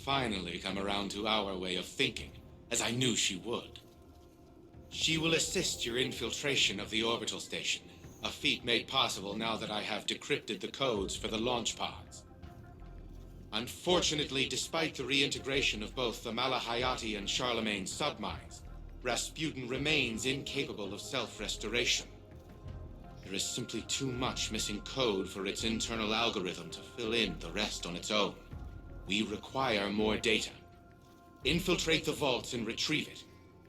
finally come around to our way of thinking, as I knew she would. She will assist your infiltration of the orbital station, a feat made possible now that I have decrypted the codes for the launch pods. Unfortunately, despite the reintegration of both the Malahayati and Charlemagne submines, Rasputin remains incapable of self-restoration. There is simply too much missing code for its internal algorithm to fill in the rest on its own. We require more data. Infiltrate the vaults and retrieve it.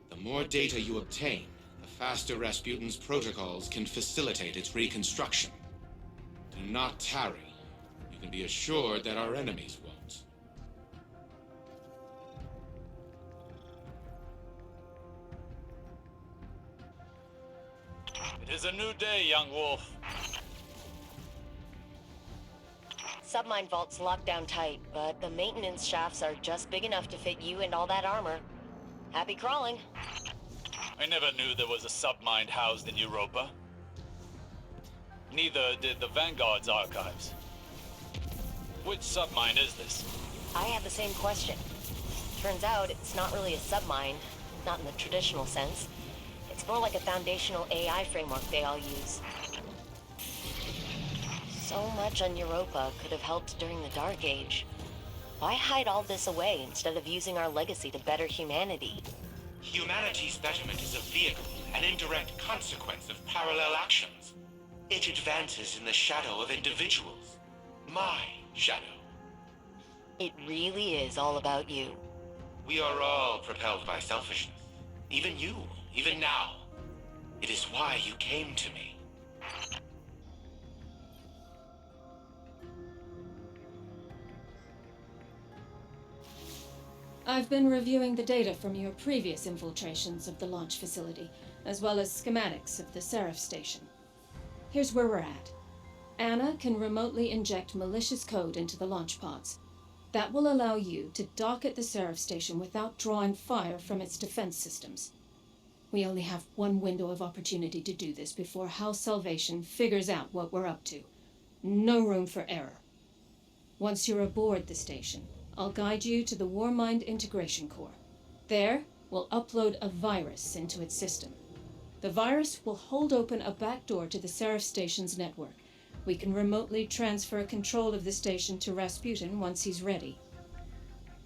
The more data you obtain, the faster Rasputin's protocols can facilitate its reconstruction. Do not tarry. You can be assured that our enemies won't. It is a new day, young wolf. Submine vault's locked down tight, but the maintenance shafts are just big enough to fit you and all that armor. Happy crawling. I never knew there was a submind housed in Europa. Neither did the Vanguard's archives. Which submine is this? I have the same question. Turns out it's not really a submine, not in the traditional sense. It's more like a foundational AI framework they all use. So much on Europa could have helped during the Dark Age. Why hide all this away instead of using our legacy to better humanity? Humanity's betterment is a vehicle, an indirect consequence of parallel actions. It advances in the shadow of individuals. My shadow. It really is all about you. We are all propelled by selfishness. Even you, even now. It is why you came to me. I've been reviewing the data from your previous infiltrations of the launch facility, as well as schematics of the Seraph Station. Here's where we're at. Anna can remotely inject malicious code into the launch pods. That will allow you to dock at the Seraph Station without drawing fire from its defense systems. We only have one window of opportunity to do this before House Salvation figures out what we're up to. No room for error. Once you're aboard the station, I'll guide you to the Warmind integration core. There, we'll upload a virus into its system. The virus will hold open a backdoor to the Seraph Station's network. We can remotely transfer control of the station to Rasputin once he's ready.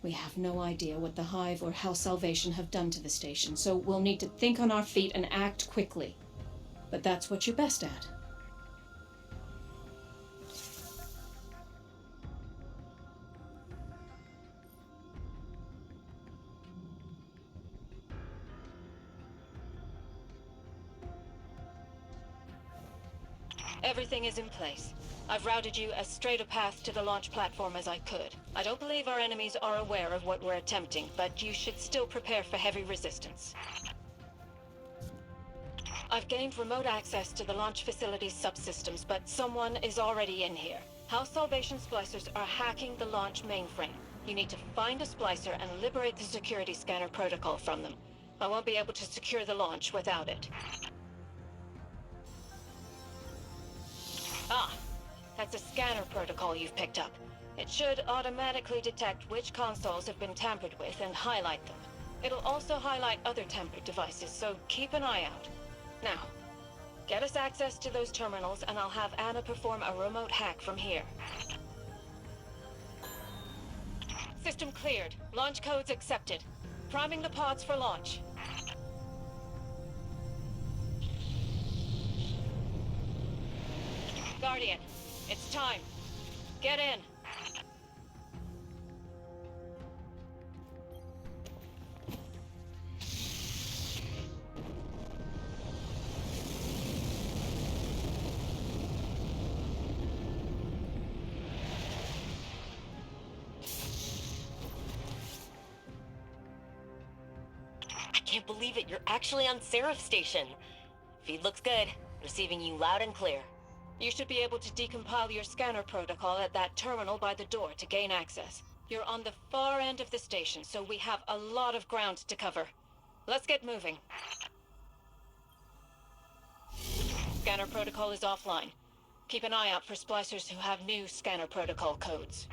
We have no idea what the Hive or House Salvation have done to the station, so we'll need to think on our feet and act quickly. But that's what you're best at. Everything is in place. I've routed you as straight a path to the launch platform as I could. I don't believe our enemies are aware of what we're attempting, but you should still prepare for heavy resistance. I've gained remote access to the launch facility's subsystems, but someone is already in here. House Salvation splicers are hacking the launch mainframe. You need to find a splicer and liberate the security scanner protocol from them. I won't be able to secure the launch without it. Ah, that's a scanner protocol you've picked up. It should automatically detect which consoles have been tampered with and highlight them. It'll also highlight other tampered devices, so keep an eye out. Now, get us access to those terminals and I'll have Anna perform a remote hack from here. System cleared. Launch codes accepted. Priming the pods for launch. Guardian, it's time. Get in. I can't believe it, you're actually on Seraph Station. Feed looks good. Receiving you loud and clear. You should be able to decompile your scanner protocol at that terminal by the door to gain access. You're on the far end of the station, so we have a lot of ground to cover. Let's get moving. Scanner protocol is offline. Keep an eye out for splicers who have new scanner protocol codes.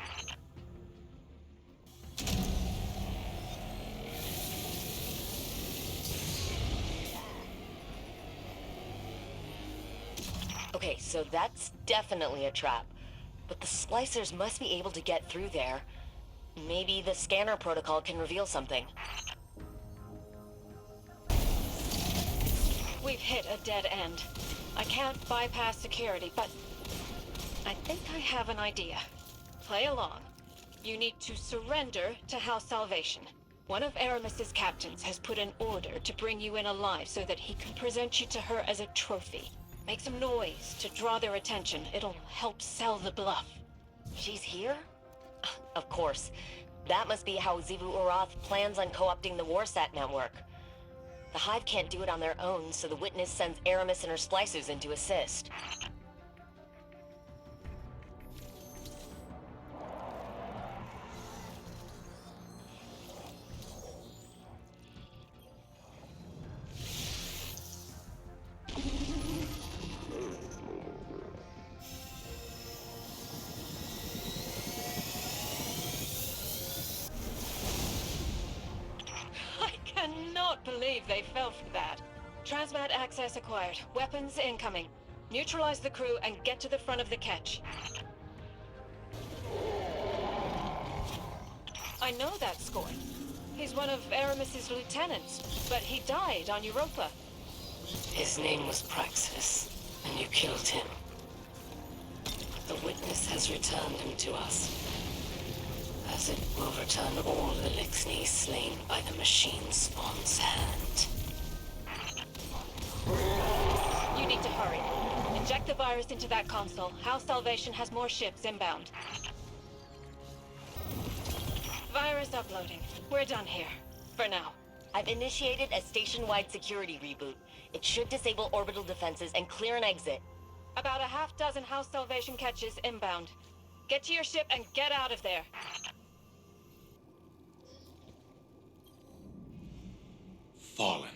Okay, so that's definitely a trap. But the splicers must be able to get through there. Maybe the scanner protocol can reveal something. We've hit a dead end. I can't bypass security, but I think I have an idea. Play along. You need to surrender to House Salvation. One of Aramis's captains has put an order to bring you in alive so that he can present you to her as a trophy. Make some noise to draw their attention. It'll help sell the bluff. She's here? Of course. That must be how Xivu Arath plans on co-opting the Warsat network. The Hive can't do it on their own, so the Witness sends Aramis and her splicers in to assist. I cannot believe they fell for that. Transmat access acquired. Weapons incoming. Neutralize the crew and get to the front of the catch. I know that Scoy. He's one of Aramis's lieutenants, but he died on Europa. His name was Praxis, and you killed him. The Witness has returned him to us, as it will return all the Lixni slain by the machine spawn's hand. You need to hurry. Inject the virus into that console. House Salvation has more ships inbound. Virus uploading. We're done here. For now. I've initiated a station-wide security reboot. It should disable orbital defenses and clear an exit. About a half dozen House Salvation catches inbound. Get to your ship and get out of there. Fallen.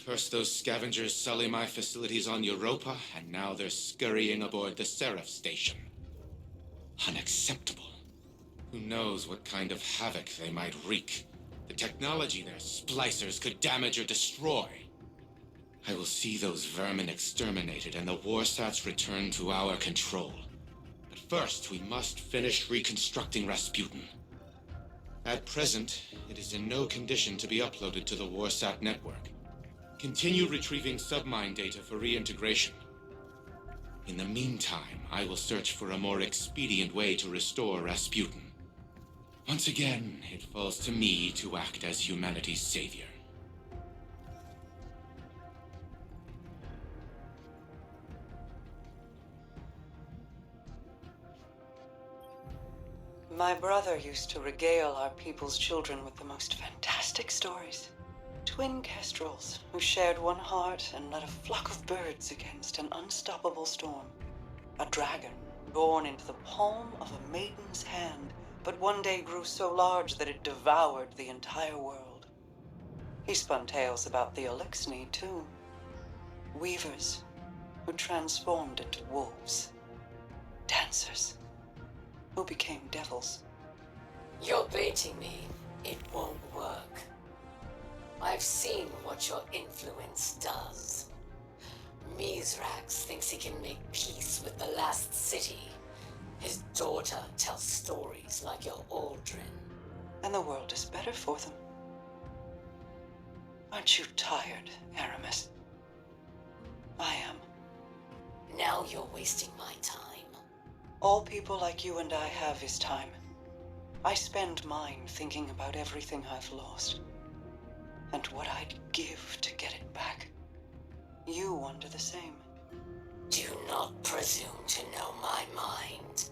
First those scavengers sully my facilities on Europa, and now they're scurrying aboard the Seraph Station. Unacceptable. Who knows what kind of havoc they might wreak. The technology their splicers could damage or destroy. I will see those vermin exterminated and the Warsats returned to our control. But first, we must finish reconstructing Rasputin. At present, it is in no condition to be uploaded to the Warsat network. Continue retrieving submine data for reintegration. In the meantime, I will search for a more expedient way to restore Rasputin. Once again, it falls to me to act as humanity's savior. My brother used to regale our people's children with the most fantastic stories. Twin kestrels who shared one heart and led a flock of birds against an unstoppable storm. A dragon born into the palm of a maiden's hand, but one day grew so large that it devoured the entire world. He spun tales about the Elixni, too. Weavers who transformed into wolves. Dancers who became devils. You're baiting me. It won't work. I've seen what your influence does. Mizrax thinks he can make peace with the last city. His daughter tells stories like your Aldrin. And the world is better for them. Aren't you tired, Aramis? I am. Now you're wasting my time. All people like you and I have is time. I spend mine thinking about everything I've lost. And what I'd give to get it back. You wonder the same. Do not presume to know my mind.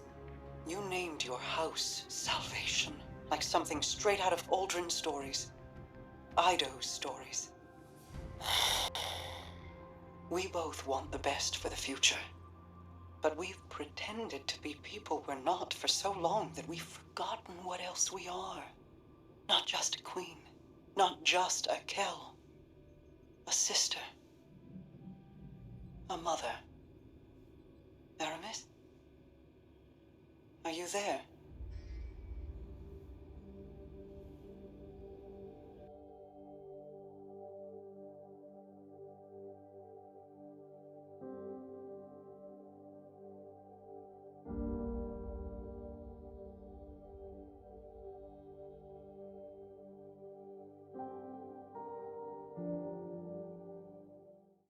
You named your house Salvation, like something straight out of Aldrin stories. Ido's stories. We both want the best for the future. But we've pretended to be people we're not for so long that we've forgotten what else we are. Not just a queen. Not just a Kell. A sister. A mother. Aramis? Are you there?